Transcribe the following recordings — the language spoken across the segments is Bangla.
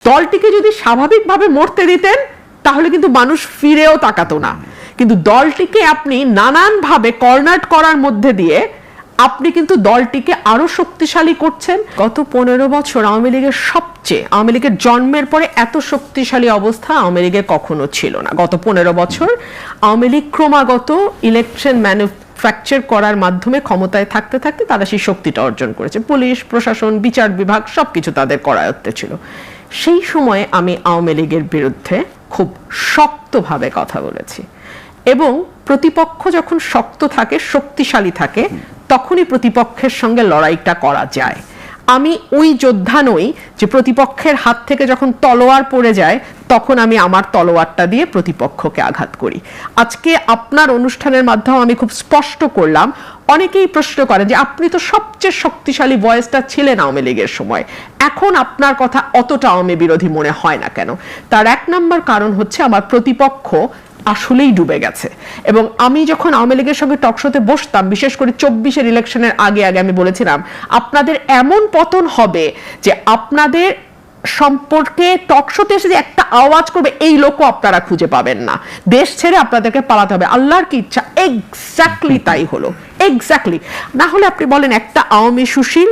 দলটিকে যদি স্বাভাবিকভাবে মরতে দিতেন তাহলে কিন্তু মানুষ ফিরেও তাকাতো না, কিন্তু দলটিকে আপনি নানানভাবে কর্নার করার মধ্যে দিয়ে আপনি কিন্তু দলটিকে আরো শক্তিশালী করছেন। গত 15 বছর আওয়ামী লীগের জন্মের পরে এত শক্তিশালী অবস্থা আওয়ামী লীগের কখনো ছিল না। গত 15 বছর আওয়ামী লীগ ক্রমাগত ইলেকশন ম্যানুফ্যাকচার করার মাধ্যমে ক্ষমতায় থাকতে থাকতে তারা সেই শক্তিটা অর্জন করেছে। পুলিশ প্রশাসন বিচার বিভাগ সবকিছু তাদের করায়ত্তে ছিল। সেই সময়ে আমি আওয়ামী লীগের বিরুদ্ধে খুব শক্তভাবে কথা বলেছি, এবং প্রতিপক্ষ যখন শক্ত থাকে শক্তিশালী থাকে তখনই প্রতিপক্ষের সঙ্গে লড়াইটা করা যায়। আমি ওই যোদ্ধা নই যে প্রতিপক্ষের হাত থেকে যখন তলোয়ার পড়ে যায় তখন আমি আমার তলোয়ারটা দিয়ে প্রতিপক্ষকে আঘাত করি। আজকে আপনার অনুষ্ঠানের মাধ্যমে আমি খুব স্পষ্ট করলাম। অনেকেই প্রশ্ন করেন যে আপনি তো সবচেয়ে শক্তিশালী ভয়েসটা ছিলেন আওয়ামী লীগের সময়, এখন আপনার কথা অতটা আওয়ামী বিরোধী মনে হয় না কেন? তার এক নম্বর কারণ হচ্ছে আমার প্রতিপক্ষ আসলেই ডুবে গেছে। এবং আমি যখন আওয়ামী লীগের সঙ্গে টকশোতে বসতাম, বিশেষ করে 24-এর ইলেকশনের আগে আমি বলেছিলাম আপনাদের এমন পতন হবে যে আপনাদের সম্পর্কে টকশোতে এসে যে একটা আওয়াজ করবে এই লোকও আপনারা খুঁজে পাবেন না, দেশ ছেড়ে আপনাদেরকে পালাতে হবে। আল্লাহর কি ইচ্ছা এক্স্যাক্টলি তাই হলো, এক্স্যাক্টলি। না হলে আপনি বলেন একটা আওয়ামী সুশীল,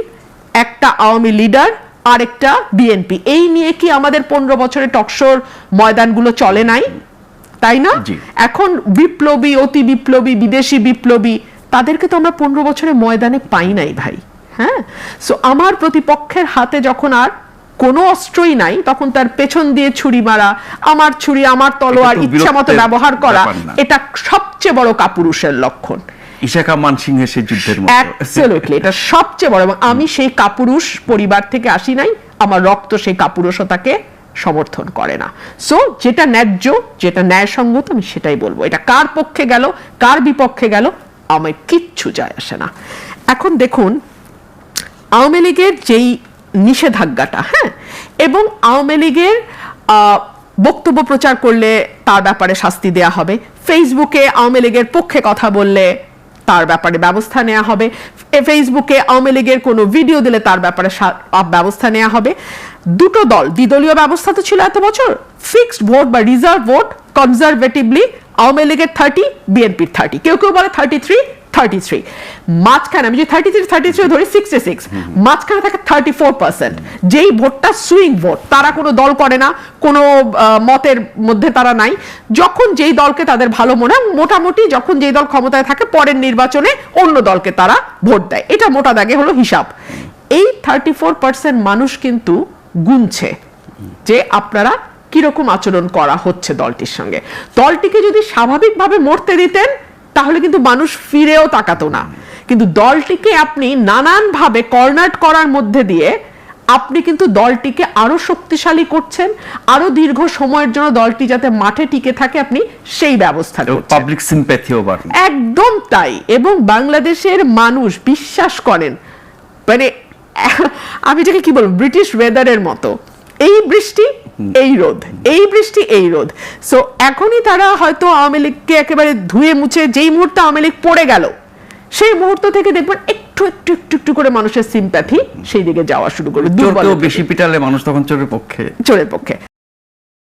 একটা আওয়ামী লিডার আর একটা বিএনপি, এই নিয়ে কি আমাদের 15 বছরের টকশোর ময়দানগুলো চলে নাই? তাই না? এখন বিপ্লবী, অতি বিপ্লবী, বিদেশি বিপ্লবী, তাদেরকে তো আমরা 15 বছরের ময়দানে পাই নাই ভাই। হ্যাঁ, সো আমার প্রতিপক্ষের হাতে যখন আর কোনো অস্ত্রই নাই তখন তার পেছন দিয়ে ছুরি মারা, আমার ছুরি আমার তলোয়ার ইচ্ছা মতো ব্যবহার করা, এটা সবচেয়ে বড় কাপুরুষের লক্ষণ। ইশাকা মানসিংহের সেই যুদ্ধের মতো। অ্যাবসলিউটলি, এটা সবচেয়ে বড়। এবং আমি সেই কাপুরুষ পরিবার থেকে আসি নাই, আমার রক্ত সেই কাপুরুষতাকে সমর্থন করে না। সো যেটা ন্যায্য, যেটা ন্যায়সঙ্গত, আমি সেটাই বলবো। এটা কার পক্ষে গেল কার বিপক্ষে গেল আমার কিচ্ছু যায় আসে না। এখন দেখুন আওয়ামী লীগের যেই নিষেধাজ্ঞাটা, হ্যাঁ, এবং আওয়ামী লীগের বক্তব্য প্রচার করলে তার ব্যাপারে শাস্তি দেয়া হবে, ফেসবুকে আওয়ামী লীগের পক্ষে কথা বললে তার ব্যাপারে ব্যবস্থা নেওয়া হবে, ফেসবুকে আওয়ামী লীগের কোনো ভিডিও দিলে তার ব্যাপারে ব্যবস্থা নেওয়া হবে। দুটো দল, দ্বিদলীয় ব্যবস্থা তো ছিল এত বছর, ফিক্সড ভোট বা রিজার্ভ ভোট, কনজারভেটিভলি আওয়ামী লীগের 30, বিএনপির 30, কেউ কেউ বলে 33, মাঝখানে আমি যদি 33 ধরি 66, মাঝখানে থাকে 34%, যেই ভোটটা সুইং ভোট, তারা কোনো দল করে না, কোনো মতের মধ্যে তারা নাই, যখন যেই দলকে তাদের ভালো মনে হয়, মোটামুটি যখন যেই দল ক্ষমতায় থাকে পরের নির্বাচনে অন্য দলকে তারা ভোট দেয়। এটা মোটা দাগে হলো হিসাব। এই 34% মানুষ কিন্তু গুনছে যে আপনারা কিরকম আচরণ করা হচ্ছে দলটির সঙ্গে। দলটিকে যদি স্বাভাবিকভাবে মরতে দিতেন তাহলে কিন্তু মানুষ ফিরেও তাকাতো না, কিন্তু দলটিকে আপনি নানানভাবে কর্নার করার মধ্যে দিয়ে আপনি কিন্তু দলটিকে আরো শক্তিশালী করছেন, আরো দীর্ঘ সময়ের জন্য দলটি যাতে মাঠে টিকে থাকে আপনি সেই ব্যবস্থা করছেন। পাবলিক সিম্প্যাথিও বাড়ে। একদম তাই। এবং বাংলাদেশের মানুষ বিশ্বাস করেন, মানে আমি যেটা কি বলবো, ব্রিটিশ ওয়েদারের মতো, এই বৃষ্টি এই রোদ, এই বৃষ্টি এই রোদ। সো এখনই তারা হয়তো আওয়ামী লীগকে একেবারে ধুয়ে মুছে, যেই মুহূর্তে আওয়ামী লীগ পড়ে গেল সেই মুহূর্ত থেকে দেখবেন একটু একটু একটু একটু করে মানুষের সিম্প্যাথি সেই দিকে যাওয়া শুরু করবে। বেশি পিটালে মানুষ তখন চোরের পক্ষে।